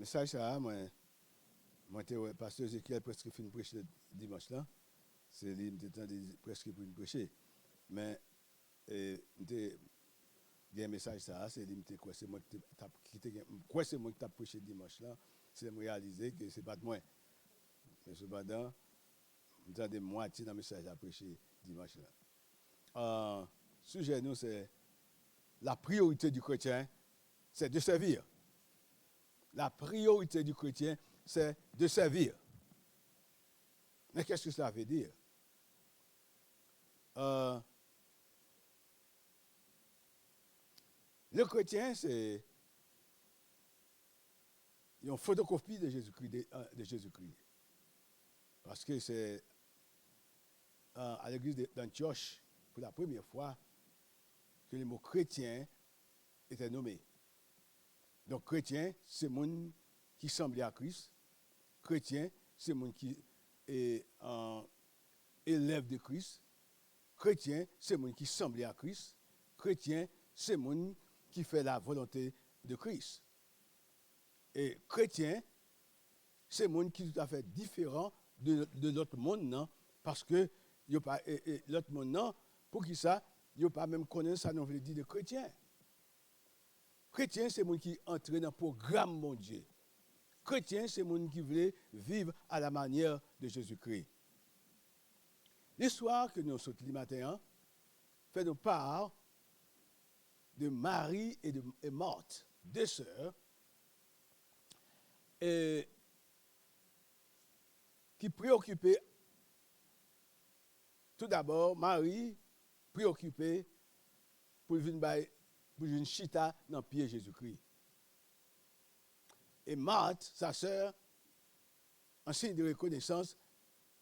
message ça, moi, pasteur Ézéchiel presque fini de prêcher dimanche là. C'est lui, presque pour une prêcher. Mais, il y a un message ça, c'est lui, quoi, c'est moi qui t'a prêché dimanche là. C'est de me réaliser que c'est pas de moi. Mais cependant, nous avons des moitiés dans le message à prêcher dimanche là. Sujet, nous, c'est la priorité du chrétien, c'est de servir. La priorité du chrétien, c'est de servir. Mais qu'est-ce que cela veut dire? Le chrétien, c'est une photocopie de Jésus-Christ. De Jésus-Christ. Parce que c'est à l'église d'Antioche, pour la première fois, que le mot chrétien était nommé. Donc, chrétien, c'est le monde qui semblait à Christ. Chrétien, c'est le monde qui est élève de Christ. Chrétien, c'est le monde qui semblait à Christ. Chrétien, c'est le monde qui fait la volonté de Christ. Et chrétien, c'est le monde qui est tout à fait différent de l'autre monde, non? Parce que l'autre monde, non, pour qui ça, il n'y a pas même connaître ça, non veut dire de chrétien. Chrétien, c'est le monde qui entre dans le programme mon Dieu. Chrétien, c'est le monde qui veut vivre à la manière de Jésus-Christ. L'histoire que nous sommes le matin fait nous part de Marie et Marthe, deux sœurs, et qui préoccupaient, tout d'abord, Marie préoccupée pour une chita dans le pied de Jésus-Christ. Et Marthe, sa sœur, en signe de reconnaissance,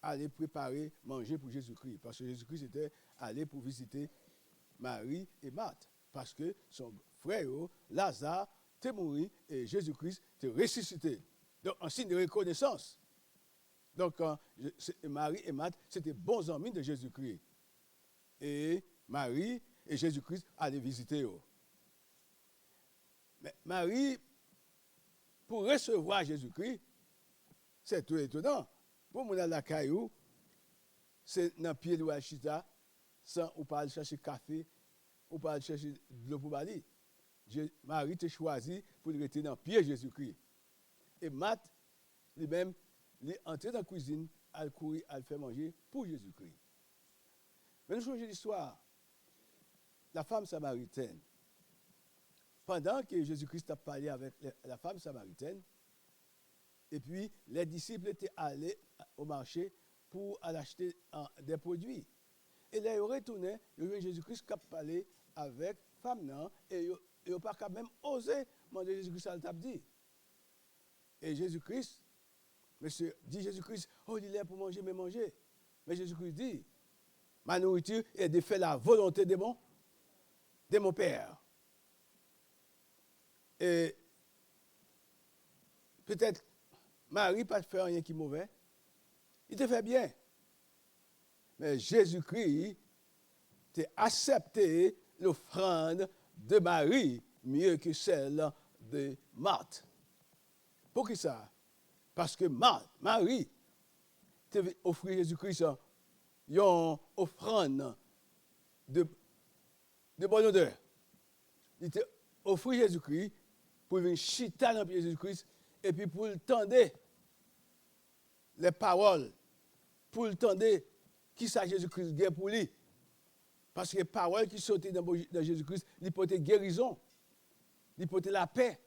allait préparer, manger pour Jésus-Christ. Parce que Jésus-Christ était allé pour visiter Marie et Marthe. Parce que son frère, Lazare, était mort et Jésus-Christ était ressuscité. Donc, en signe de reconnaissance. Donc, Marie et Marthe, c'était bons amis de Jésus-Christ. Et Marie et Jésus-Christ allaient visiter eux. Mais Marie, pour recevoir Jésus-Christ, c'est tout étonnant. Pour mon la caillou, c'est dans le pied de la chita, sans ou pas aller chercher café, ou pas aller chercher de l'eau pour balayer. Marie t'a choisi pour rester dans le pied de Jésus-Christ. Et Marthe, lui-même, il est entré dans la cuisine, elle courir, elle fait manger pour Jésus-Christ. Mais nous changeons l'histoire. La femme samaritaine. Pendant que Jésus-Christ a parlé avec la femme samaritaine, et puis les disciples étaient allés au marché pour aller acheter des produits. Et là, ils retournaient, ils ont Jésus-Christ qui a parlé avec la femme, et ils n'ont pas quand même osé demander Jésus-Christ à le dit. Et Jésus-Christ, monsieur, dit Jésus-Christ, oh, il est là pour manger, mais manger. Mais Jésus-Christ dit, ma nourriture est de faire la volonté de mon Père. Et peut-être Marie pas fait rien qui est mauvais. Il te fait bien. Mais Jésus-Christ t'a accepté l'offrande de Marie mieux que celle de Marthe. Pour qui ça? Parce que Marie t'a offert Jésus-Christ une offrande de bonne odeur. Il t'a offert Jésus-Christ pour venir chita dans le pied de Jésus-Christ et puis pour le tendre les paroles, pour le tendre qui ça Jésus-Christ guère pour lui. Parce que les paroles qui sortaient dans Jésus-Christ, ils portaient guérison, ils portaient la paix,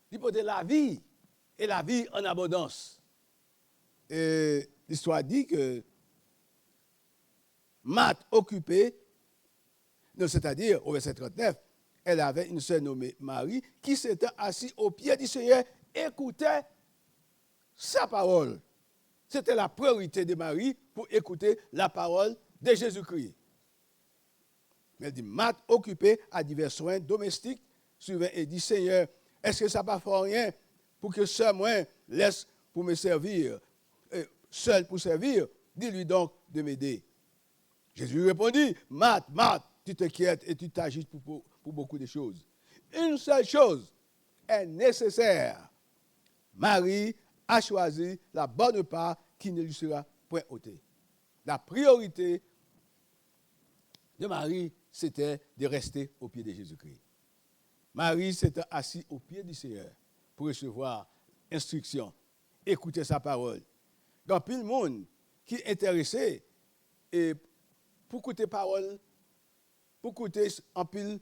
ils portaient la vie, et la vie en abondance. Et l'histoire dit que Marthe occupée, c'est-à-dire au verset 39, elle avait une sœur nommée Marie qui s'était assise au pied du Seigneur, écoutait sa parole. C'était la priorité de Marie pour écouter la parole de Jésus-Christ. Elle dit, Marthe occupée à divers soins domestiques, souvent et dit, Seigneur, est-ce que ça ne va pas faire rien pour que sœur moi laisse pour me servir, seul pour servir, dis-lui donc de m'aider. Jésus lui répondit, Marthe, tu t'inquiètes et tu t'agites pour beaucoup de choses. Une seule chose est nécessaire. Marie a choisi la bonne part qui ne lui sera point ôtée. La priorité de Marie, c'était de rester au pied de Jésus-Christ. Marie s'était assise au pied du Seigneur pour recevoir instruction, écouter sa parole. Donc, puis le monde qui est intéressé et pour écouter parole, pour écouter en pile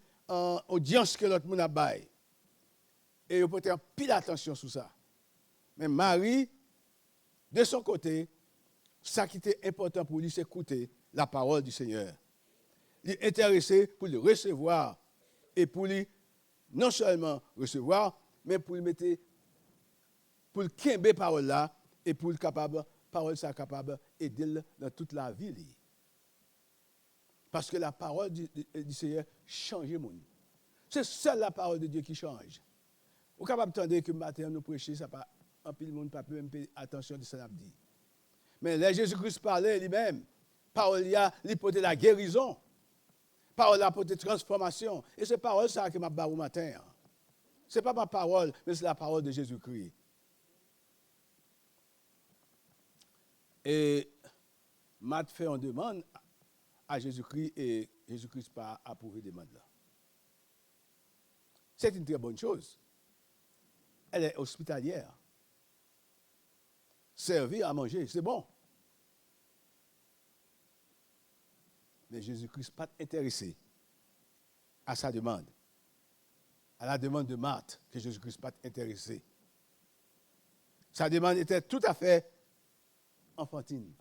audience que l'autre monde a bail. Et il peut être pile attention sur ça. Mais Marie, de son côté, ça qui était important pour lui, c'est écouter la parole du Seigneur. Il est intéressé pour le recevoir et pour lui non seulement recevoir, mais pour lui mettre, pour le quimber parole là et pour le capable, parole ça capable d'aider dans toute la vie. Parce que la parole du Seigneur change le monde. C'est seule la parole de Dieu qui change. Vous êtes capable d'entendre que matin nous prêcher, ça pas un peu le monde pas même attention de ce qu'on a dit. Mais là Jésus-Christ parlait lui-même. Parole il portait la guérison. Parole a porté transformation. Et c'est parole ça que m'a barre au matin. Ce n'est pas ma parole, mais c'est la parole de Jésus-Christ. Et Matt fait une demande à Jésus-Christ et Jésus-Christ n'a pas approuvé la demande là. C'est une très bonne chose. Elle est hospitalière. Servir à manger, c'est bon. Mais Jésus-Christ n'est pas intéressé à sa demande. À la demande de Marthe, que Jésus-Christ n'est pas intéressé. Sa demande était tout à fait enfantine.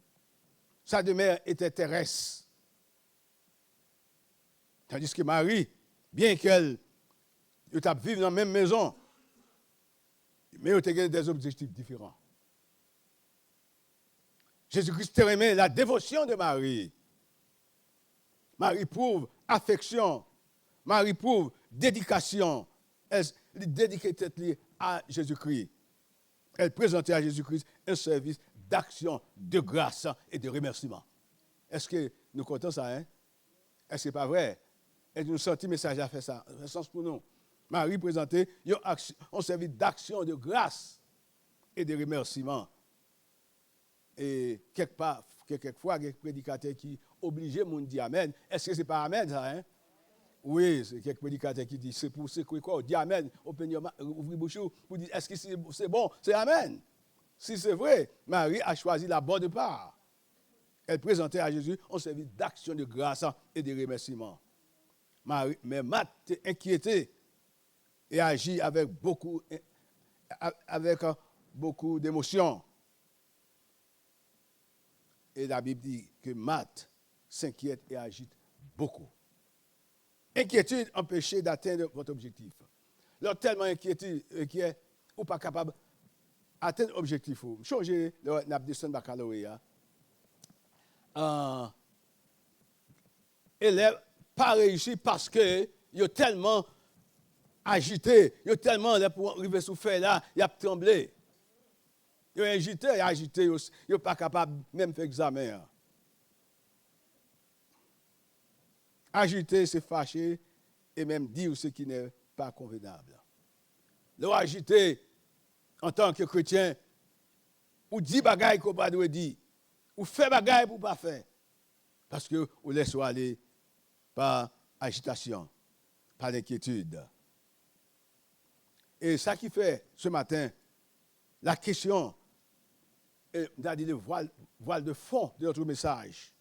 Sa demeure était terrestre. Tandis que Marie, bien qu'elle vive dans la même maison, mais elle a des objectifs différents. Jésus-Christ aimait la dévotion de Marie. Marie prouve affection. Marie prouve dédication. Elle dédiquait tête à Jésus-Christ. Elle présentait à Jésus-Christ un service d'action, de grâce et de remerciement. Est-ce que nous comptons ça, hein? Est-ce que ce n'est pas vrai? Et nous sentons le message à faire ça. C'est sens pour nous. Marie présentait un service d'action, de grâce et de remerciement. Et quelquefois, il y a des prédicateurs qui obligent le monde à dire Amen. Est-ce que ce n'est pas Amen, ça, hein? Oui, c'est quelques prédicateurs qui disent c'est quoi? On dit Amen, ouvrez la bouche pour dire est-ce que c'est bon? C'est Amen. Si c'est vrai, Marie a choisi la bonne part. Elle présentait à Jésus un service d'action de grâce et de remerciement. Mais Marthe est inquiétée et agit avec beaucoup d'émotion. Et la Bible dit que Marthe s'inquiète et agite beaucoup. Inquiétude empêche d'atteindre votre objectif. Lorsque tellement inquiet ou pas capable d'atteindre l'objectif. Changez le descend baccalauréat. Élève pas réussi parce que il est tellement agité, il est tellement là pour arriver sous fait là, il a tremblé. Il est agité, il n'est pas capable même faire examen. Agité, c'est fâché et même dire ce qui n'est pas convenable. Le agité, en tant que chrétien, ou dit bagaille qu'on pas doit dire, ou fait bagaille pour pas faire. Parce que vous laissez aller par agitation, par inquiétude. Et ça qui fait ce matin, la question, c'est-à-dire le voile de fond de notre message.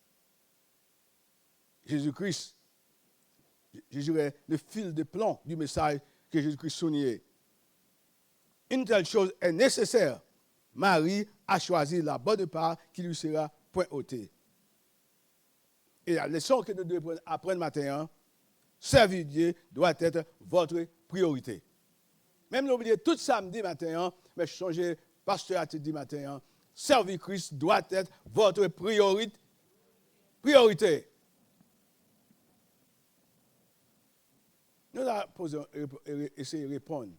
Jésus-Christ, je dirais, le fil de plomb du message que Jésus-Christ soulignait. Une telle chose est nécessaire. Marie a choisi la bonne part qui lui sera point ôtée. Et la leçon que nous devons apprendre matin, servir Dieu doit être votre priorité. Même n'oubliez tout samedi matin, mais changer pasteur a dit matin, servir Christ doit être votre priorité. Nous allons essayer de répondre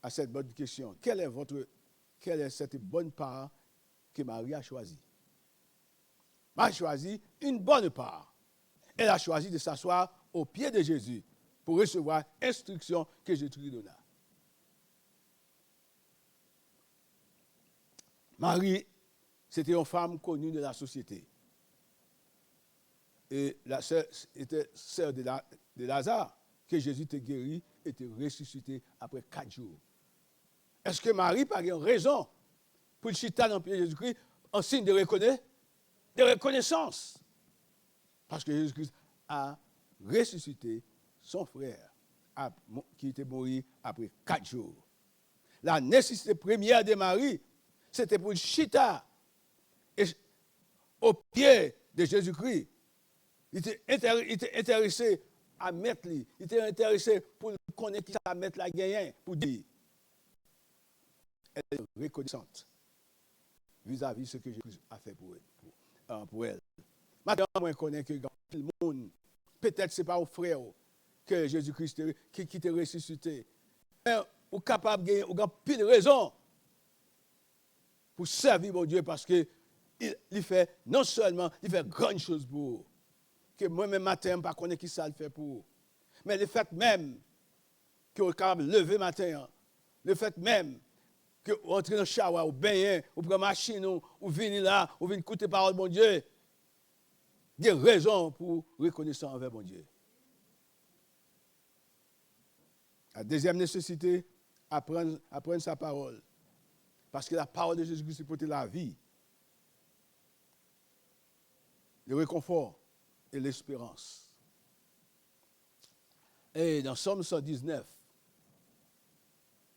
à cette bonne question. Quelle est cette bonne part que Marie a choisie? Marie a choisi une bonne part. Elle a choisi de s'asseoir au pied de Jésus pour recevoir l'instruction que Jésus lui donna. Marie, c'était une femme connue de la société. Et la sœur était sœur de Lazare, que Jésus était guéri, était ressuscité après 4 jours. Est-ce que Marie n'a pas une raison pour le chita dans le pied de Jésus-Christ en signe de reconnaissance? Parce que Jésus-Christ a ressuscité son frère qui était mort après 4 jours. La nécessité première de Marie, c'était pour le chita au pied de Jésus-Christ. Il était intéressé à mettre lui. Il était intéressé pour connaître qui ça mettre la gagnant pour dire. Elle est reconnaissante vis-à-vis de ce que Jésus a fait pour elle. Maintenant, on connaît que tout le monde, peut-être ce n'est pas au frère que Jésus-Christ qui t'a ressuscité. Mais on est capable de gagner, on a pile de raisons pour servir mon Dieu parce que il fait, non seulement, il fait grandes choses pour vous. Que moi-même matin, je ne connais pas qui ça le fait pour vous. Mais le fait même que vous êtes capable de lever matin, le fait même que vous entrez dans le shower, vous baigner, vous prenez la machine, vous venez là, vous venez écouter la parole de mon Dieu. Il y a raison pour reconnaître envers mon Dieu. La deuxième nécessité, apprendre sa parole. Parce que la parole de Jésus-Christ, c'est pour la vie, le réconfort et l'espérance. Et dans Somme 119,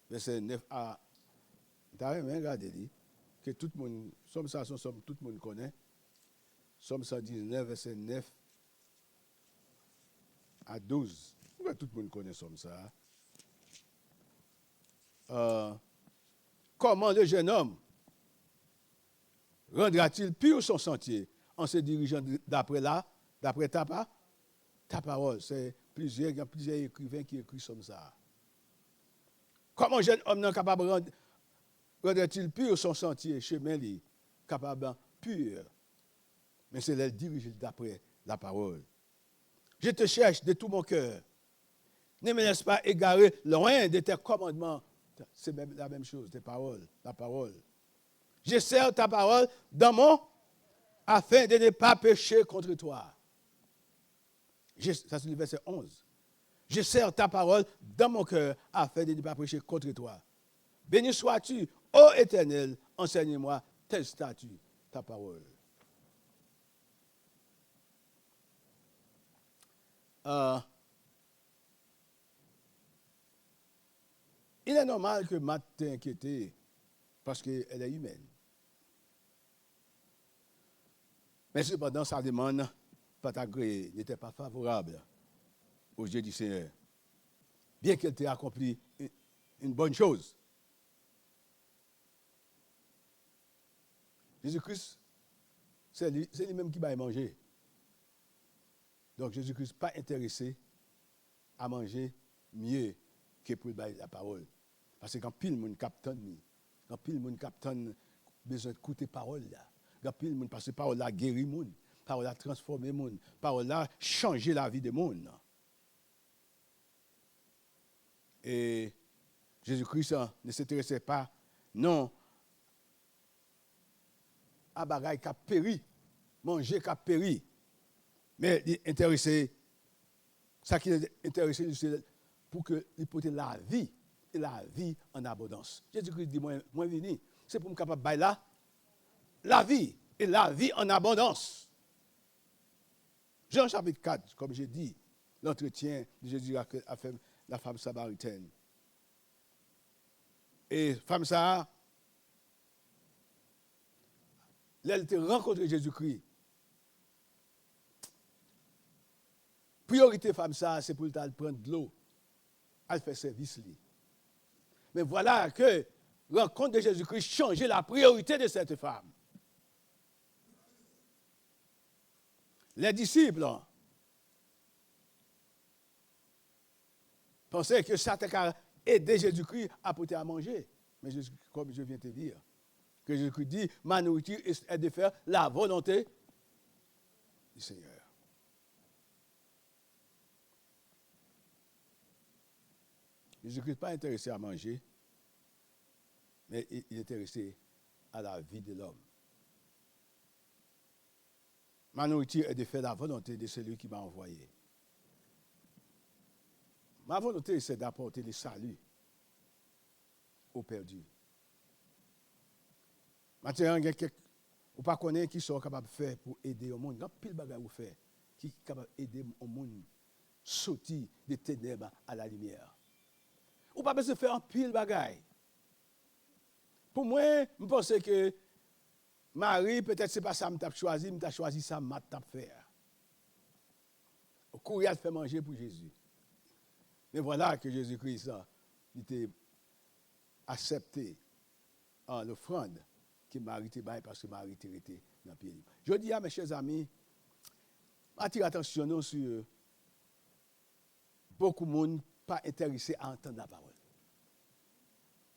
verset 9 à... Tu as même regardé, que tout le monde, Somme 119, tout le monde connaît. Somme 119, verset 9 à 12. Pourquoi tout le monde connaît Somme ça? Comment le jeune homme rendra-t-il pur son sentier en se dirigeant d'après ta parole? Il y a plusieurs écrivains qui écrivent comme ça. Comment un jeune homme n'est capable de rendra-t-il pur son sentier, chemin capable pur? Mais c'est le diriger d'après la parole. Je te cherche de tout mon cœur. Ne me laisse pas égarer loin de tes commandements. C'est même la même chose, tes paroles, la parole. Je serre ta parole dans mon afin de ne pas pécher contre toi. Ça c'est le verset 11. Je serre ta parole dans mon cœur afin de ne pas pécher contre toi. Béni sois-tu, ô Éternel, enseigne-moi tes statuts, ta parole. Il est normal que Matt t'ait inquiété parce qu'elle est humaine. Mais cependant, sa demande n'était pas favorable aux yeux du Seigneur. Bien qu'elle t'ait accompli une bonne chose. Jésus-Christ, c'est lui-même qui va manger. Donc Jésus-Christ n'est pas intéressé à manger mieux que pour la parole. Parce que quand pile monde captonne, quand pile monde captonne besoin d'écouter parole là. Quand pile monde parce que parole là guérit monde, parole là transformer monde, parole là changer la vie des monde. Et Jésus-Christ ne s'intéressait pas non à bagaille qui a péri, manger qui a péri. Mais il est intéressé, ça qui est intéressé, c'est pour qu'il porte la vie, et la vie en abondance. Jésus-Christ dit, moi venu, c'est pour me capable de là, la vie, et la vie en abondance. Jean chapitre 4, comme j'ai dit, l'entretien de Jésus a fait la femme samaritaine. Et femme ça, elle a rencontré Jésus-Christ. Priorité femme ça, c'est pour elle prendre de l'eau. Elle fait service. Mais voilà que la rencontre de Jésus-Christ changeait la priorité de cette femme. Les disciples pensaient que ça a aidé Jésus-Christ à porter à manger. Mais comme je viens de te dire, que Jésus-Christ dit, ma nourriture est de faire la volonté du Seigneur. Jésus-Christ n'est pas intéressé à manger, mais il est intéressé à la vie de l'homme. Ma nourriture est de faire la volonté de celui qui m'a envoyé. Ma volonté, c'est d'apporter le salut aux perdus. Maintenant, il y a quelqu'un ou pas connaître qui sont capables de faire pour aider au monde. Il y a pile de bagages à faire qui sont capables d'aider au monde sortir des ténèbres à la lumière. Ou pas besoin de faire un pile de bagages. Pour moi, je pense que Marie, peut-être ce n'est pas ça que je t'ai choisi, mais tu as choisi ça que je t'ai faire. Au courrier, fait manger pour Jésus. Mais voilà que Jésus-Christ a été accepté en l'offrande que Marie était baille parce que Marie était dans le pays. Je dis à mes chers amis, attirez attention sur beaucoup de monde pas intéressé à entendre la parole.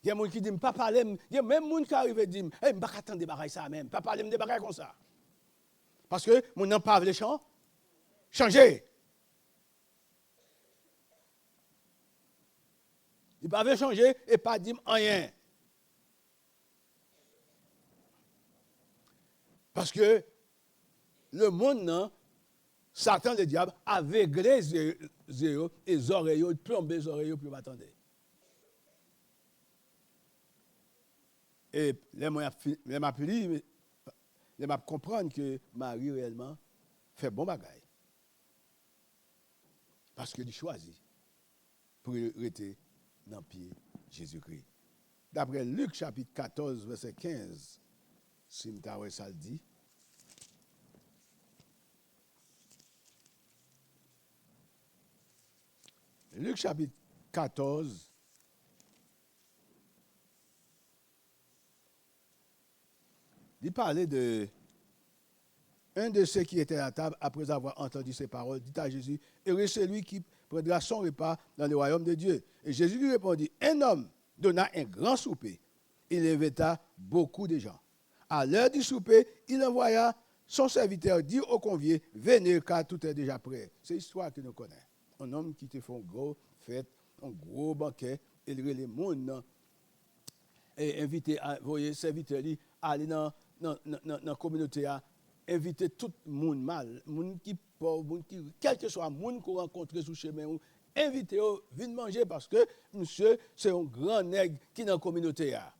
Il y a des gens qui disent, pas parler, il y a même des gens qui arrivent et disent, je ne vais pas attendre des bagages ça même, pas parler des bagages comme ça. Parce que mon nom pas les champs, changer. Il ne peut pas changer et pas dire rien. Parce que le monde, non, Satan, le diable, aveuglé les oreilles, il plombe les oreilles pour m'attendre. Et les m'a comprendre que Marie réellement fait bon bagaille. Parce qu'il choisit pour rester dans le pied Jésus-Christ. D'après Luc chapitre 14, verset 15, si m'tawé ça le dit. Luc chapitre 14, il parlait de un de ceux qui étaient à la table après avoir entendu ces paroles, dit à Jésus, heureux celui qui prendra son repas dans le royaume de Dieu. Et Jésus lui répondit, un homme donna un grand souper. Il invita beaucoup de gens. À l'heure du souper, il envoya son serviteur dire aux conviés, venez car tout est déjà prêt. C'est l'histoire que nous connaissons. Un homme qui te fait une grosse fête, un gros banquet, il relève les monde et invité à voyez serviteur à aller dans la communauté à inviter tout le monde mal, monde qui pauvre, monde qui quel que soit le monde qu'on rencontre sur le chemin, inviter eux venir manger parce que monsieur c'est un grand nègre qui est dans la communauté à.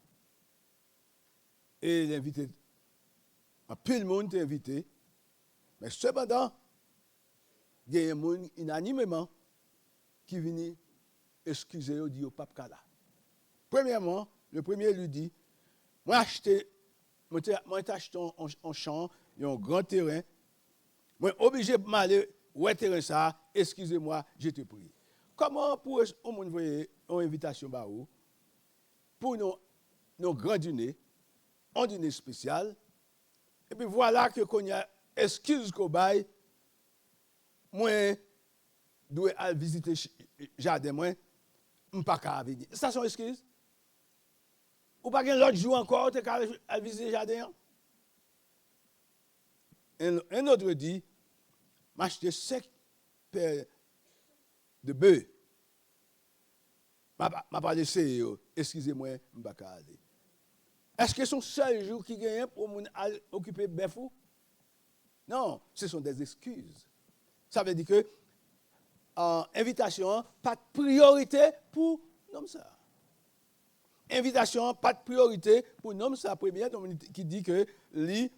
Et l'invité pile le monde est invité. Mais cependant, il y a un monde unanimement qui vient excuser au dit au pape Kala. Premièrement, le premier lui dit, moi acheté un champ, un grand terrain, moi obligé de m'aller ouais terrain ça, excusez-moi, je te prie. Comment pour au monde voyer une invitation ba ou pour nos grands dîners, un dîner spécial. Et puis voilà que qu'on y a excuse qu'on bail moi dois aller visiter jardin moi pas ka venir. Ça sont excuses. Ou pas gen l'autre jour encore tu ka aller visiter jardin. Un autre dit m'acheter 5 paires de bœufs. M'a pas laissé excusez-moi m'pas ka aller. Est-ce que c'est son seul jour qui gagne pour occuper bœuf? Non, ce sont des excuses. Ça veut dire que invitation, pas de priorité pour l'homme ça. Invitation, pas de priorité pour l'homme ça. Première qui dit que lui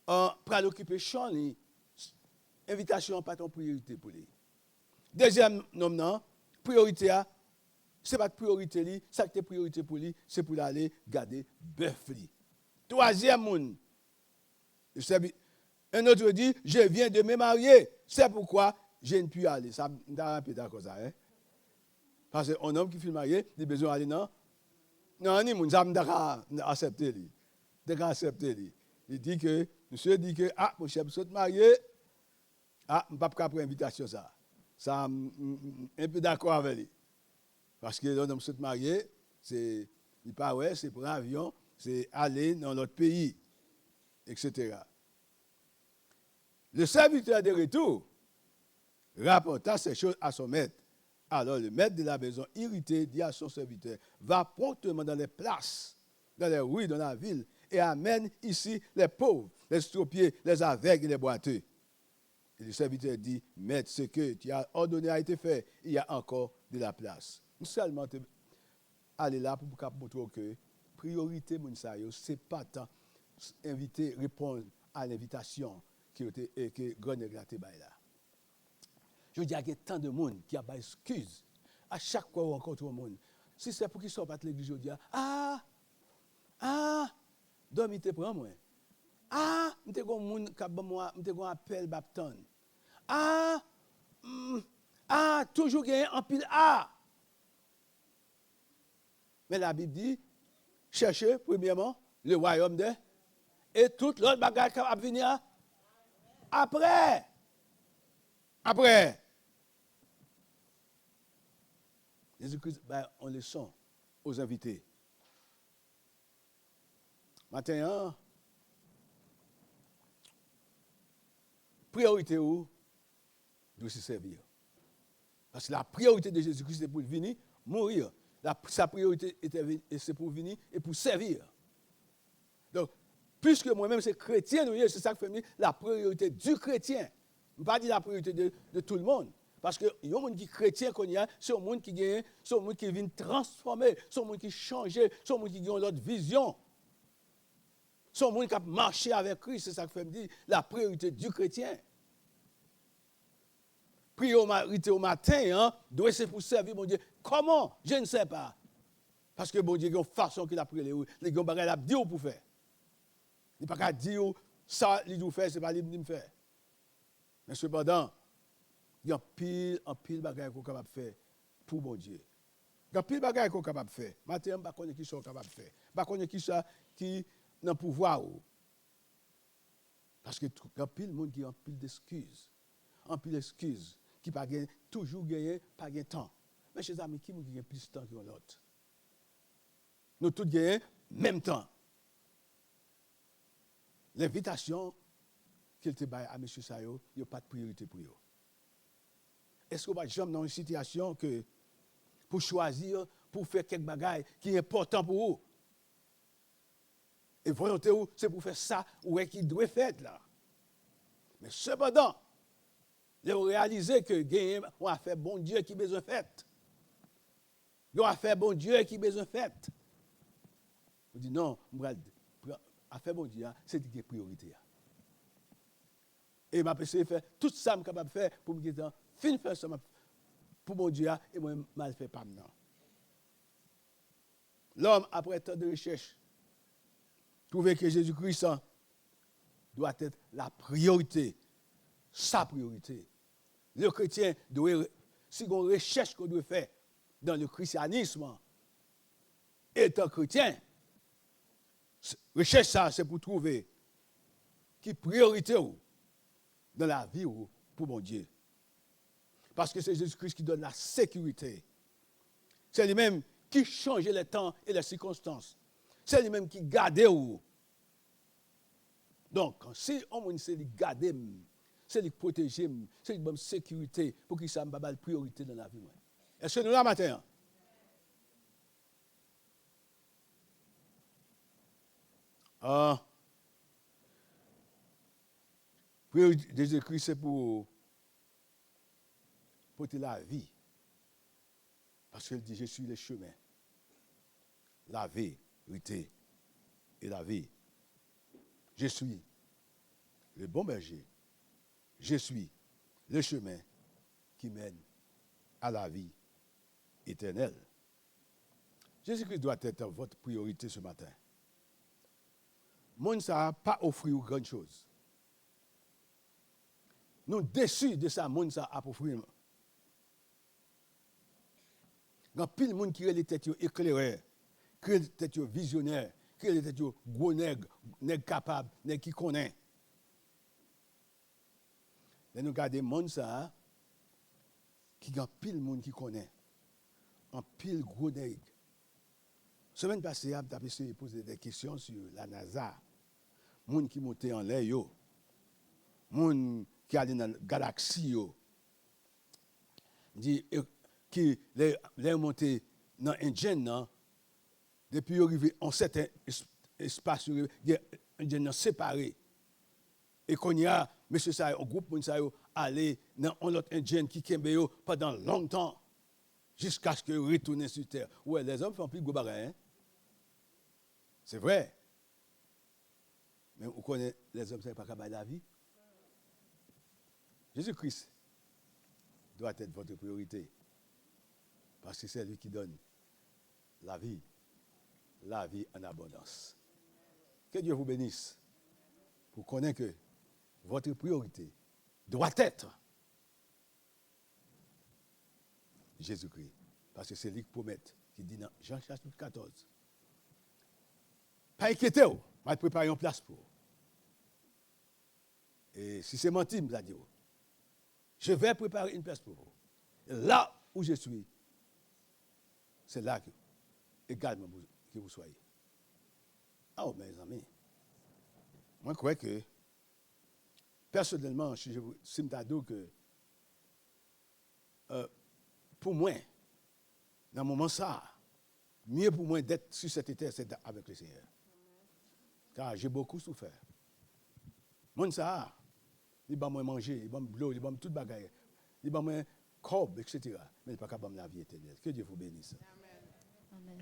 pour l'occuper champ, invitation, pas de priorité pour lui. Deuxième nom, non, priorité à ce n'est pas de priorité li, ça qui est priorité pour lui, c'est pour aller garder bœuf li. Troisième monde. Un autre dit, je viens de me marier, c'est pourquoi je ne puis aller. Ça un peu d'accord ça, hein? Parce qu'un homme qui fait marier, il a besoin d'aller non. Non, ni moun ça m'daka accepter lui. D'accord accepter lui. Il dit que monsieur dit que mon chef souhaite marier. M'pas pas pour invitation ça. Ça un peu d'accord avec lui. Parce que l'homme se marié, c'est pas ouais, c'est pour l'avion, c'est aller dans l'autre pays, etc. Le serviteur de retour rapporta ces choses à son maître. Alors le maître de la maison, irrité, dit à son serviteur, va promptement dans les places, dans les rues, dans la ville, et amène ici les pauvres, les estropiés, les aveugles et les boiteux. Et le serviteur dit, maître, ce que tu as ordonné a été fait, il y a encore de la place. Nous seulement aller là pour montrer que priorité, ce n'est pas tant inviter, répondre à l'invitation que Grenègue a été là. Je dis qu'il y a tant de monde qui a des excuses. À chaque fois qu'on rencontre un monde, si c'est pour qu'ils ne soient pas de l'église, je dis, dormi te prends moi. M'te gon moun ka ban moi, m'te gon appel bapton. Toujours gagne en pile Mais la Bible dit, cherchez premièrement le royaume de et toute l'autre bagage qui va venir après. Jésus-Christ, on le sent aux invités. Maintenant, priorité où doit se servir. Parce que la priorité de Jésus-Christ, c'est pour venir mourir. Sa priorité c'est pour venir et pour servir. Donc, puisque moi-même c'est chrétien, c'est ça que fait la priorité du chrétien. Je ne pas dire la priorité de tout le monde. Parce que il y a un monde qui est chrétien, c'est un monde qui gagne, c'est un monde qui vient transformer, c'est un monde qui change, c'est un monde qui a l'autre vision. C'est un monde qui a marché avec Christ, c'est ça que fait me dire la priorité du chrétien. Priorité au matin, doit être pour servir mon Dieu. Comment? Je ne sais pas. Parce que mon Dieu, il y a une façon qu'il a pris les gens, il a dit pour faire. Il n'a pas dire ça, il doit faire, ce n'est pas lui qui faire. Mais cependant, il y a un pile bagaille qu'on est capable de faire pour mon Dieu. Il y a un pile bagaille qu'on est capable de faire. Maintenant, je ne sais pas qui sont capables de faire. Je ne sais pas qui sont qui ont le pouvoir. Parce que il y a un pile monde qui a un pile d'excuses. Un pile d'excuses qui pas toujours gagné, pas de temps. Mais chers amis, qui a plus de temps que l'autre? Nous tous gagnons même temps. L'invitation qu'il te baille à M. Sayo, il n'y a pas de priorité pour eux. Est-ce qu'on va jamais dans une situation que pour choisir, pour faire quelque bagaille qui est important pour vous? Et volonté, c'est pour faire ça, ou est qui doit faire là. Mais cependant, ils ont réalisé que on a fait bon Dieu qui besoin de fait. On a fait bon Dieu qui besoin de fait. On dit non, a fait bon Dieu, c'est une priorité. Et m'a essayé de faire tout ça que je suis capable de faire pour me dire, fin faire ça pour mon Dieu, et moi, je ne fais pas maintenant. L'homme, après tant de recherche, trouve que Jésus-Christ doit être la priorité, sa priorité. Le chrétien doit, si on recherche qu'on doit faire dans le christianisme, étant chrétien, recherche ça, c'est pour trouver qui priorité dans la vie pour mon Dieu. Parce que c'est Jésus-Christ qui donne la sécurité. C'est lui-même qui change les temps et les circonstances. C'est lui-même qui garde. Donc, si on sait lui garder, c'est lui protéger, c'est lui donner sécurité pour qu'il soit la priorité dans la vie. Est-ce que nous là matin? Priorité de Jésus-Christ, c'est pour la vie. Parce qu'il dit, je suis le chemin, la vérité et la vie. Je suis le bon berger. Je suis le chemin qui mène à la vie éternelle. Jésus-Christ doit être votre priorité ce matin. Monde ça n'a pas offert grand chose. Nous déçus de ça, monde ça a offert. Il y a pile de monde qui a les têtes éclairées, qui a les têtes visionnaires, qui a les têtes gros nègres, nègres capables, nègres qui connaissent. Et nous regardons le monde ça, qui a pile de monde qui connaît. Un pile gros nègres. Semaine passée, j'ai essayé de poser des questions sur la NASA. Monde qui montait en l'air, yo. Monde qui allait dans la galaxie, yo. Dit qui les monté dans un gène, depuis arrivé en certain espace, il y a séparé. Et qu'on y a, monsieur ça, un groupe de gens aller dans un autre indien qui kembe pendant longtemps, jusqu'à ce qu'ils retournent sur terre. Ouais, les hommes font plus de gros bagages, hein? C'est vrai. Mais vous connaissez, les hommes ne savent pas qu'à la vie. Jésus-Christ doit être votre priorité. Parce que c'est lui qui donne la vie en abondance. Que Dieu vous bénisse pour connaître que votre priorité doit être Jésus-Christ. Parce que c'est lui qui promet, qui dit dans Jean chapitre 14. Pas inquiétez-vous, je vais préparer une place pour vous. Et si c'est menti, je vais dire, je vais préparer une place pour vous. Et là où je suis, c'est là que, également que vous soyez. Ah, oh, mes amis, moi je crois que, personnellement, si je vous dis que, pour moi, dans le moment ça, mieux pour moi d'être sur cette terre, c'est avec le Seigneur. Car j'ai beaucoup souffert. Mon ça, il va me manger, il va me boire, il va me tout bagaille, il va me corps, etc. Mais il n'est pas capable de la vie éternelle. Que Dieu vous bénisse. Amen.